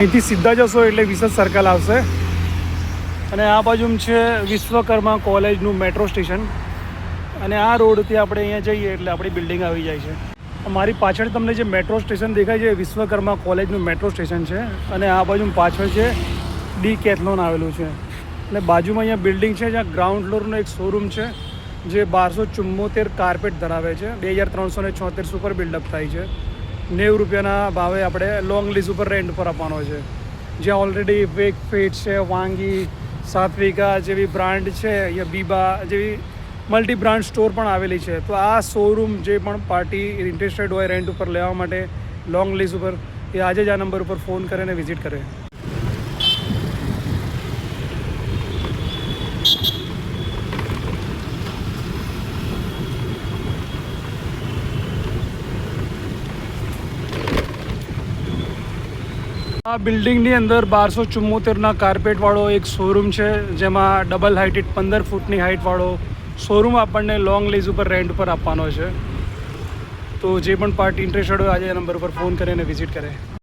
અહીંથી સીધા જશો એટલે વિસદ સર્કલ આવશે અને આ બાજુ છે વિશ્વકર્મા કોલેજનું મેટ્રો સ્ટેશન અને આ રોડથી આપણે અહીંયા જઈએ એટલે આપણી બિલ્ડિંગ આવી જાય છે। મારી પાછળ તમને જે મેટ્રો સ્ટેશન દેખાય છે વિશ્વકર્મા કોલેજનું મેટ્રો સ્ટેશન છે અને આ બાજુ પાછળ છે ડીકેથલોન આવેલું છે અને બાજુમાં અહીંયા બિલ્ડિંગ છે જ્યાં ગ્રાઉન્ડ ફ્લોરનો એક શોરૂમ છે જે 1274 કાર્પેટ ધરાવે છે। 2376 ઉપર બિલ્ડઅપ થાય છે। 90 રૂપિયાના ભાવે આપણે લોંગ લીઝ ઉપર રેન્ટ પર આપવાનો છે, જ્યાં ઓલરેડી વેક ફિટ છે, વાંગી, સાત્વિકા જેવી બ્રાન્ડ છે, અહીંયા બીબા જેવી મલ્ટી બ્રાન્ડ સ્ટોર પણ આવેલી છે। તો આ શોરૂમ જે પણ પાર્ટી ઇન્ટરેસ્ટેડ હોય રેન્ટ ઉપર લેવા માટે લોંગ લીઝ ઉપર, એ આજે જ આ નંબર ઉપર ફોન કરે અને વિઝિટ કરે। આ બિલ્ડિંગની અંદર 1274ના કાર્પેટવાળો એક શોરૂમ છે, જેમાં ડબલ હાઇટેડ 15 ફૂટની હાઇટવાળો શોરૂમ આપણને લોંગ લીઝ ઉપર રેન્ટ પર આપવાનો છે। તો જે પણ પાર્ટી ઇન્ટરેસ્ટેડ હોય આજે નંબર ઉપર ફોન કરીને વિઝિટ કરે।